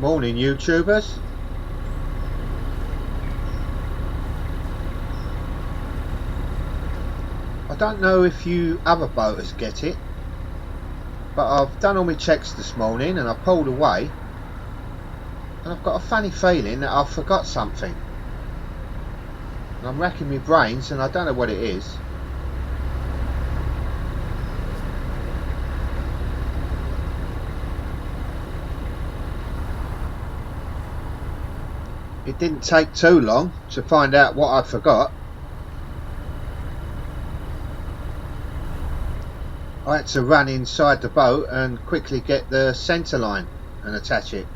Morning YouTubers. I don't know if you other boaters get it, but I've done all my checks this morning and I pulled away and I've got a funny feeling that I've forgot something. And I'm racking my brains and I don't know what it is. It didn't take too long to find out what I forgot. I had to run inside the boat and quickly get the centre line and attach it.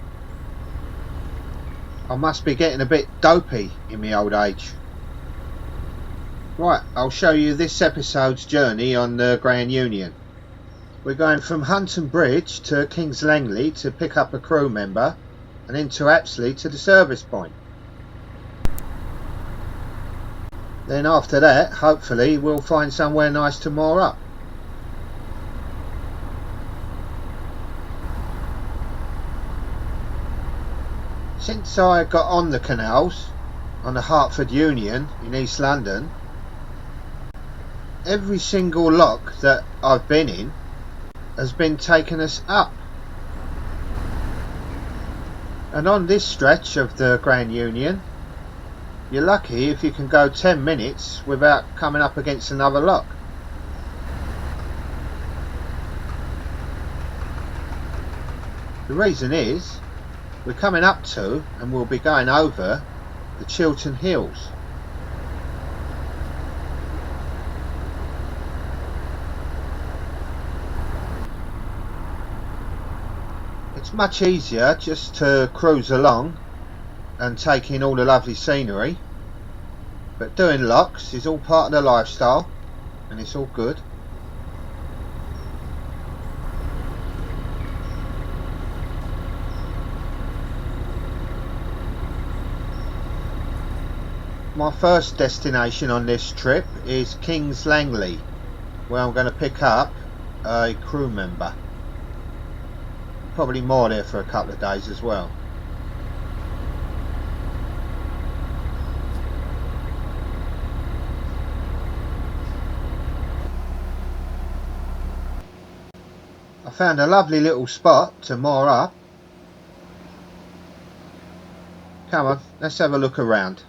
I must be getting a bit dopey in my old age. Right, I'll show you this episode's journey on the Grand Union. We're going from Hunton Bridge to King's Langley to pick up a crew member and into Apsley to the service point. Then after that, hopefully we'll find somewhere nice to moor up. Since I got on the canals on the Hertford Union in East London, every single lock that I've been in has been taking us up. And on this stretch of the Grand Union, you're lucky if you can go 10 minutes without coming up against another lock. The reason is, we're coming up to and we'll be going over the Chiltern Hills. It's much easier just to cruise along and take in all the lovely scenery, but doing locks is all part of the lifestyle and it's all good. My first destination on this trip is King's Langley, where I'm going to pick up a crew member. Probably more there for a couple of days as well. I found a lovely little spot to moor up. Come on, let's have a look around.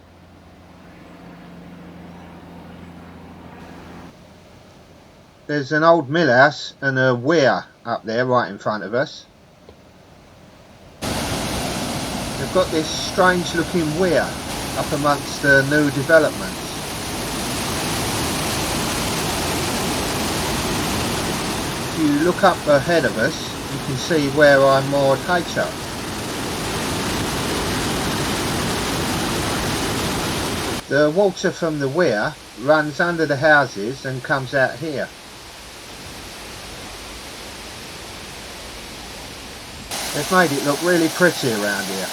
There's an old mill house and a weir up there right in front of us. They've got this strange looking weir up amongst the new developments. If you look up ahead of us, you can see where I moored Aitch up. The water from the weir runs under the houses and comes out here. They've made it look really pretty around here.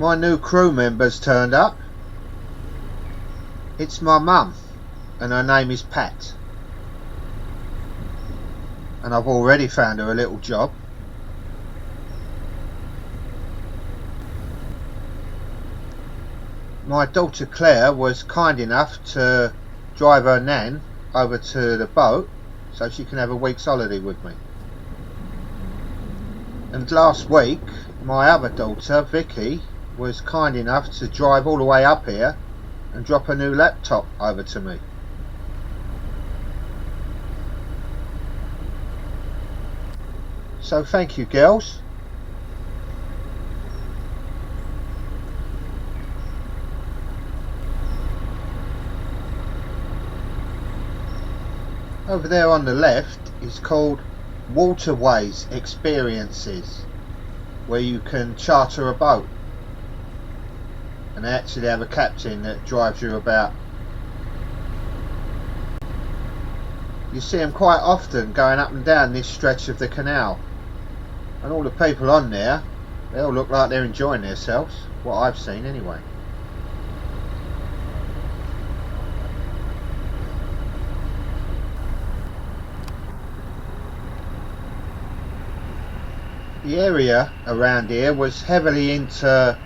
My new crew member's turned up. It's my mum and her name is Pat. And I've already found her a little job. My daughter Claire was kind enough to drive her nan over to the boat so she can have a week's holiday with me. And last week my other daughter Vicky was kind enough to drive all the way up here and drop a new laptop over to me. So thank you girls. Over there on the left is called Waterways Experiences, where you can charter a boat and they actually have a captain that drives you about. You see them quite often going up and down this stretch of the canal, and all the people on there, they all look like they're enjoying themselves, what I've seen anyway. The area around here was heavily into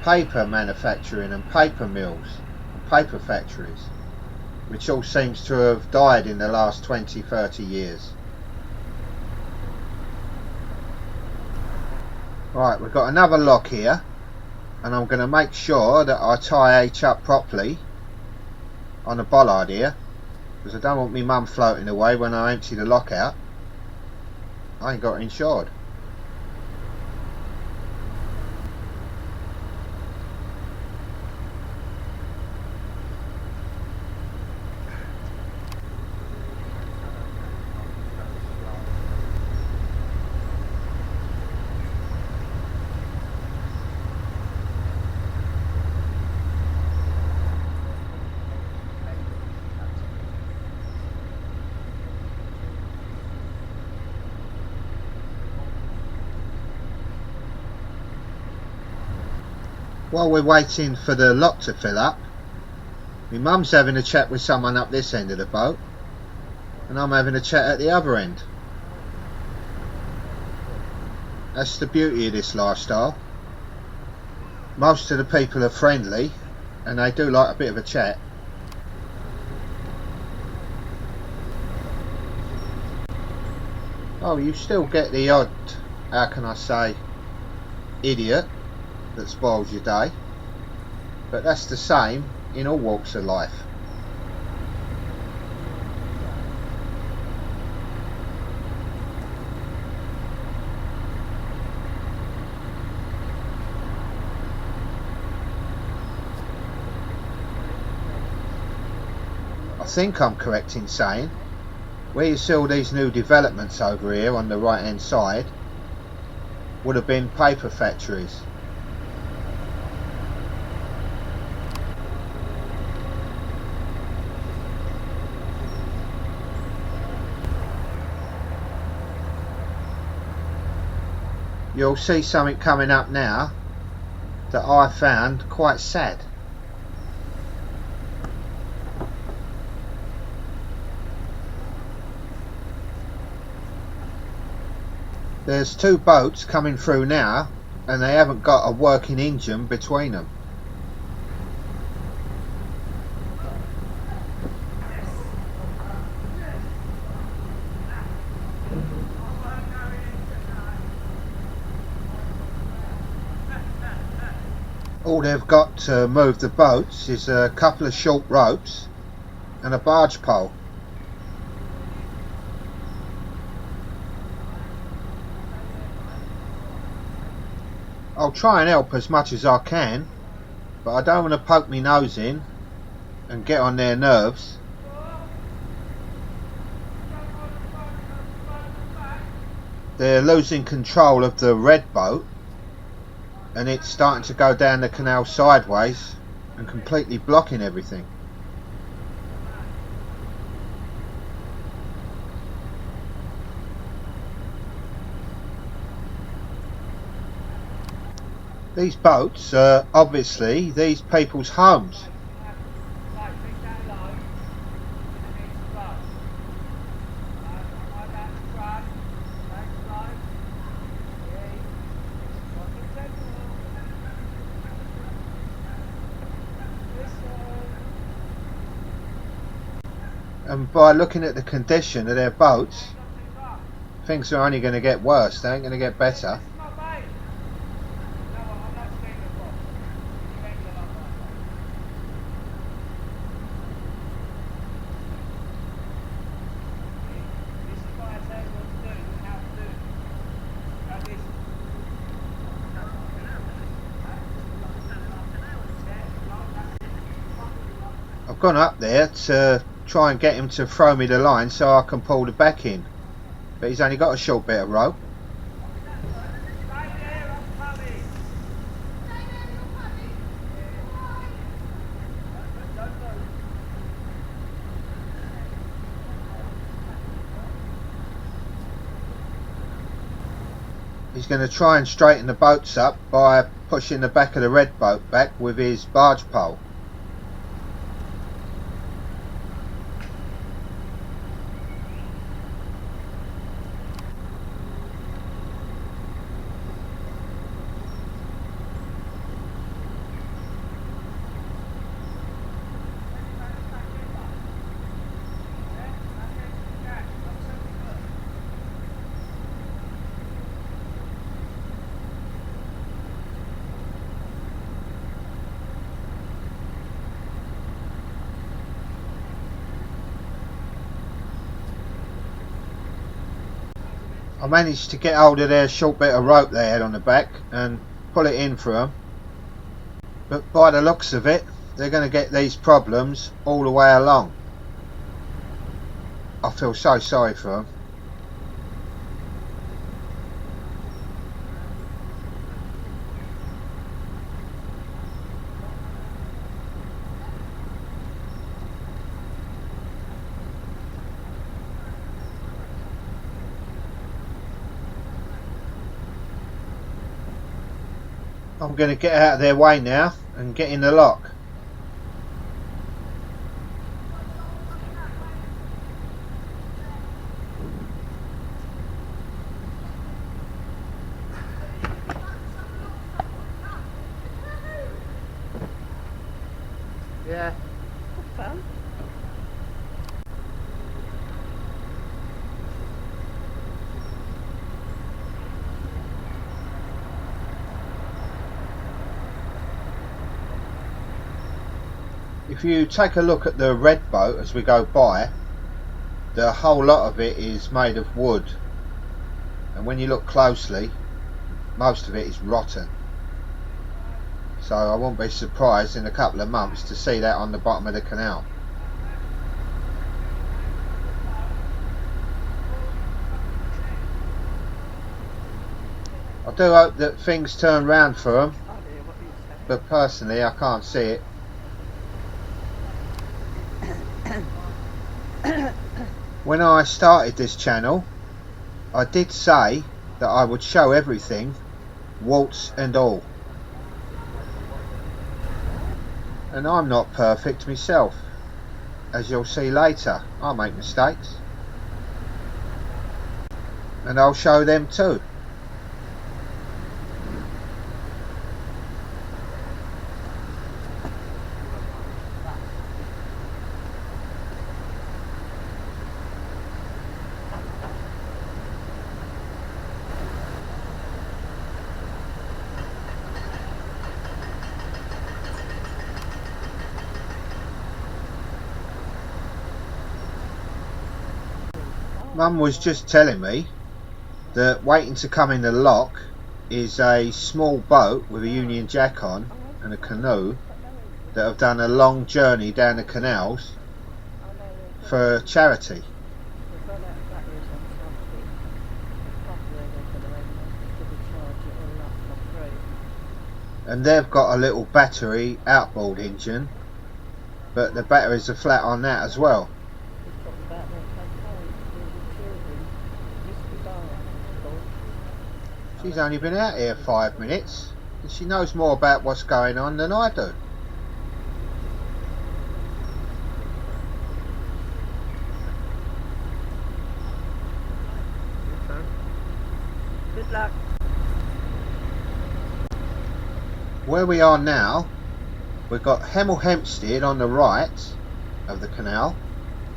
paper manufacturing and paper mills and paper factories, which all seems to have died in the last 20-30 years. Right, we've got another lock here, and I'm going to make sure that I tie Aitch up properly on the bollard here, because I don't want my mum floating away when I empty the lock out. I ain't got her insured. While we're waiting for the lock to fill up, my mum's having a chat with someone up this end of the boat, and I'm having a chat at the other end. That's the beauty of this lifestyle. Most of the people are friendly, and they do like a bit of a chat. Oh, you still get the odd, how can I say, idiot that spoils your day, but that's the same in all walks of life. I think I'm correct in saying where you see all these new developments over here on the right hand side would have been paper factories. You'll see something coming up now that I found quite sad. There's two boats coming through now, and they haven't got a working engine between them. All they've got to move the boats is a couple of short ropes and a barge pole. I'll try and help as much as I can, but I don't want to poke my nose in and get on their nerves. They're losing control of the red boat, and it's starting to go down the canal sideways and completely blocking everything. These boats are obviously these people's homes. And by looking at the condition of their boats, things are only going to get worse, they ain't going to get better. I've gone up there to try and get him to throw me the line so I can pull the back in, but he's only got a short bit of rope. He's going to try and straighten the boats up by pushing the back of the red boat back with his barge pole. I managed to get hold of their short bit of rope they had on the back and pull it in for them, but by the looks of it they're going to get these problems all the way along. I feel so sorry for them. I'm going to get out of their way now and get in the lock. Yeah. Fun. If you take a look at the red boat as we go by, the whole lot of it is made of wood, and when you look closely most of it is rotten. So I won't be surprised in a couple of months to see that on the bottom of the canal. I do hope that things turn round for them, but personally I can't see it. When I started this channel, I did say that I would show everything, warts and all. And I'm not perfect myself. As you'll see later, I make mistakes. And I'll show them too. Mum was just telling me that waiting to come in the lock is a small boat with a Union Jack on and a canoe that have done a long journey down the canals for charity. And they've got a little battery outboard engine, but the batteries are flat on that as well. She's only been out here 5 minutes and she knows more about what's going on than I do. Good luck. Where we are now, we've got Hemel Hempstead on the right of the canal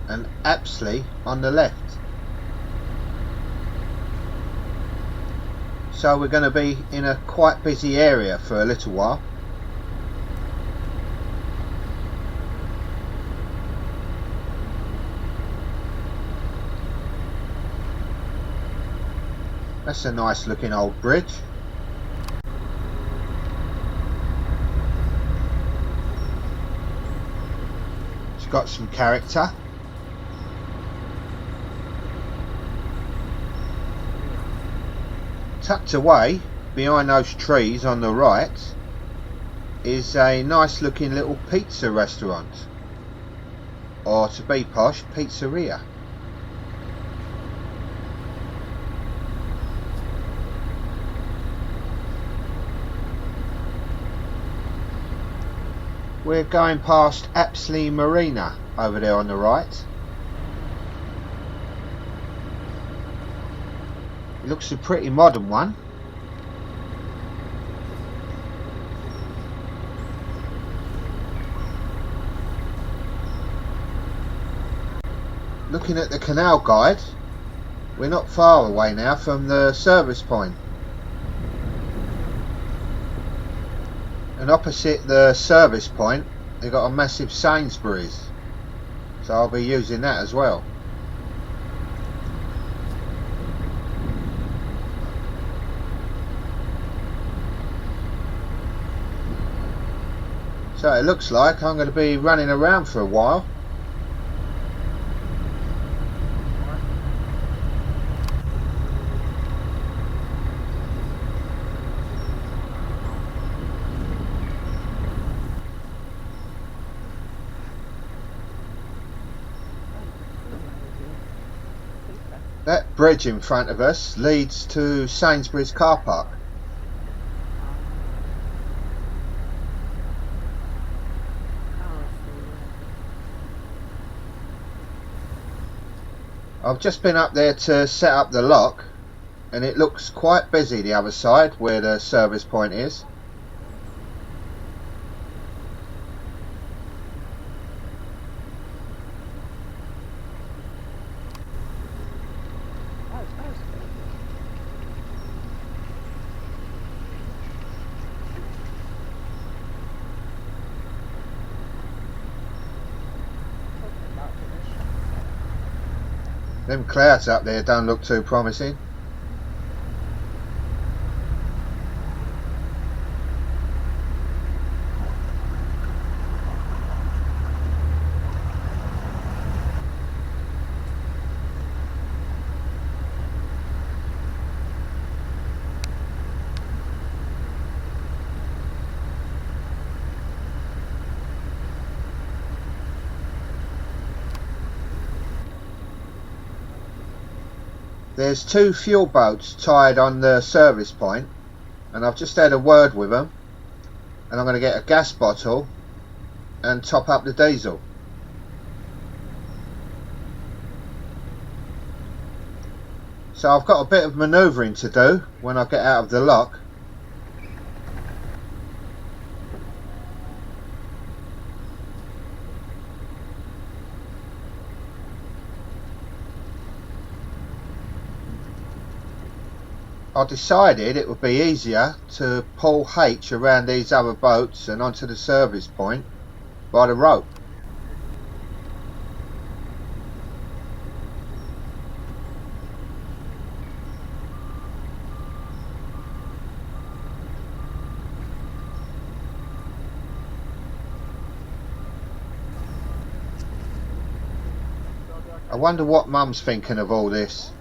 and Apsley on the left. So we're going to be in a quite busy area for a little while. That's a nice looking old bridge. It's got some character. Tucked away behind those trees on the right is a nice looking little pizza restaurant, or to be posh, pizzeria. We're going past Apsley Marina over there on the right. It looks a pretty modern one. Looking at the canal guide, we're not far away now from the service point. And opposite the service point, they've got a massive Sainsbury's. So I'll be using that as well. So it looks like I'm going to be running around for a while. That bridge in front of us leads to Sainsbury's car park. I've just been up there to set up the lock, and it looks quite busy the other side where the service point is. Them clouds up there don't look too promising. There's 2 fuel boats tied on the service point, and I've just had a word with them, and I'm going to get a gas bottle and top up the diesel. So I've got a bit of manoeuvring to do when I get out of the lock. I decided it would be easier to pull Aitch around these other boats and onto the service point by the rope. I wonder what Mum's thinking of all this.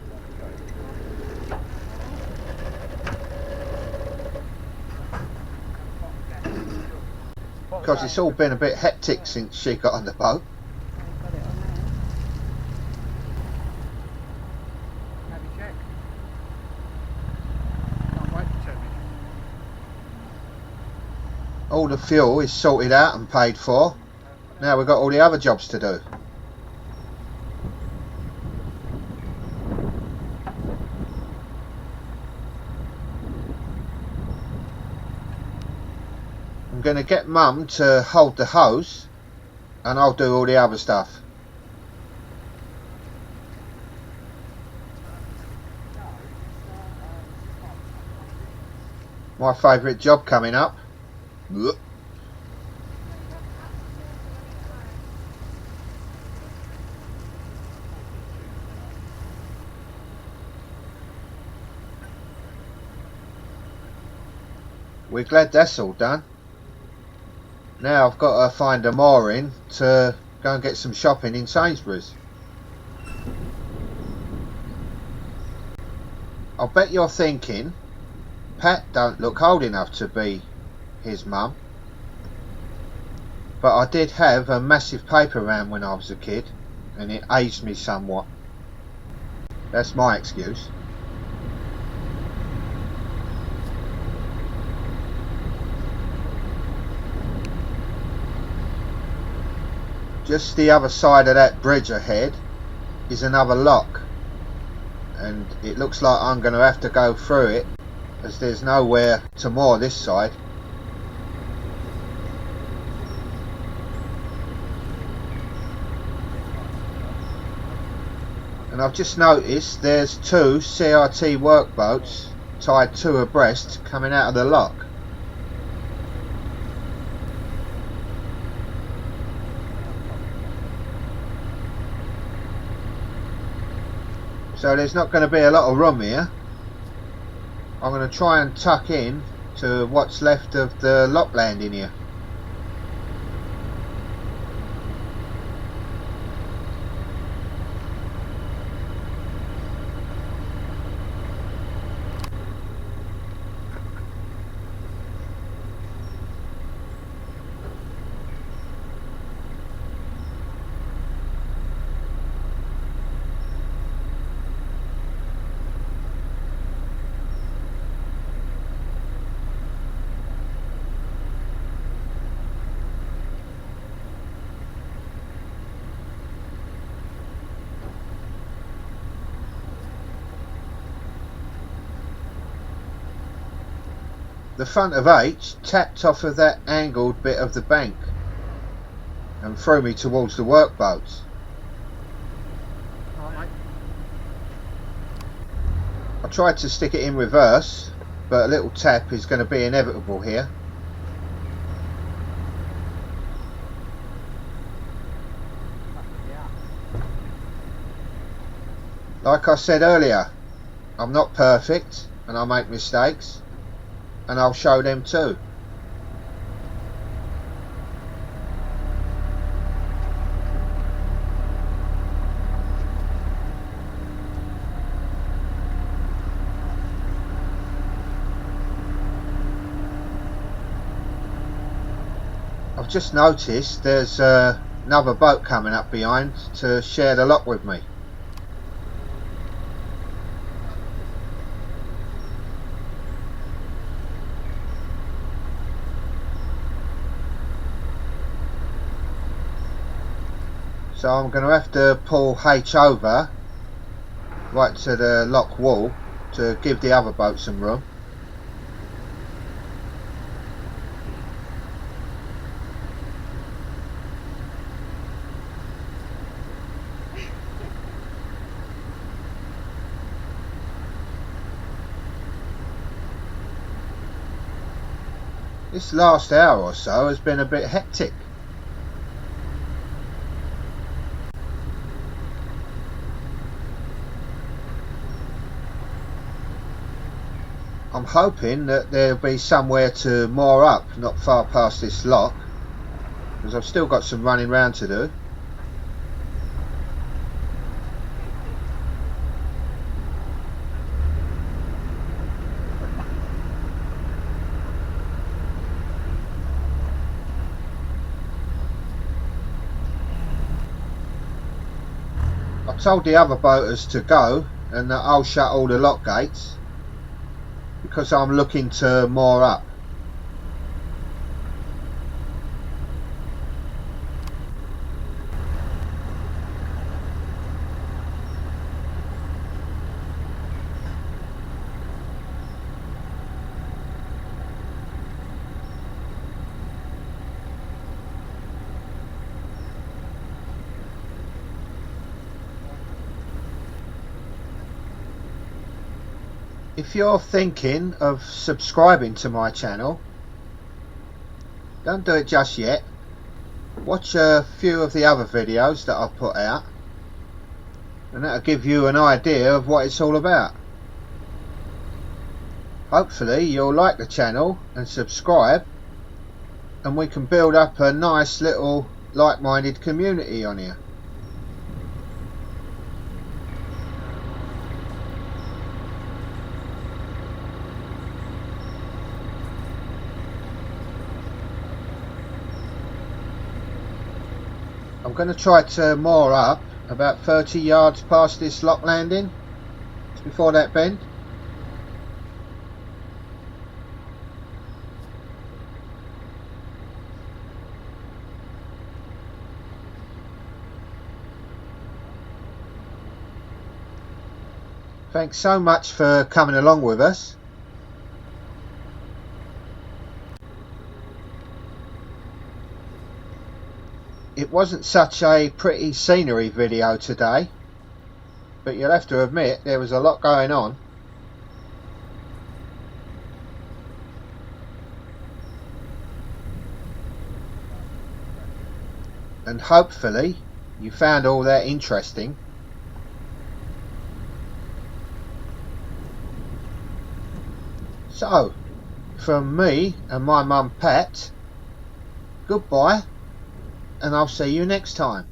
Because it's all been a bit hectic since she got on the boat. All the fuel is sorted out and paid for. Now we've got all the other jobs to do. I'm going to get Mum to hold the hose, and I'll do all the other stuff. My favourite job coming up. We're glad that's all done. Now I've got to find a mooring to go and get some shopping in Sainsbury's. I'll bet you're thinking, Pat don't look old enough to be his mum. But I did have a massive paper round when I was a kid, and it aged me somewhat. That's my excuse. Just the other side of that bridge ahead is another lock, and it looks like I'm going to have to go through it as there's nowhere to moor this side. And I've just noticed there's 2 CRT workboats tied 2 abreast coming out of the lock. So there's not going to be a lot of room here. I'm going to try and tuck in to what's left of the lock landing here. the front of Aitch tapped off of that angled bit of the bank and threw me towards the workboats. Alright, mate. I tried to stick it in reverse, but a little tap is going to be inevitable here. Yeah. Like I said earlier, I'm not perfect and I make mistakes, and I'll show them too. I've just noticed there's another boat coming up behind to share the lock with me. So I'm going to have to pull Aitch over right to the lock wall to give the other boat some room. This last hour or so has been a bit hectic. I'm hoping that there'll be somewhere to moor up not far past this lock, because I've still got some running round to do. I told the other boaters to go and that I'll shut all the lock gates because I'm looking to moor up. If you're thinking of subscribing to my channel, don't do it just yet. Watch a few of the other videos that I've put out, and that'll give you an idea of what it's all about. Hopefully you'll like the channel and subscribe, and we can build up a nice little like-minded community on here. I'm going to try to moor up about 30 yards past this lock landing, just before that bend. Thanks so much for coming along with us. It wasn't such a pretty scenery video today, but you'll have to admit there was a lot going on. And hopefully you found all that interesting. So, from me and my mum Pat, goodbye, and I'll see you next time.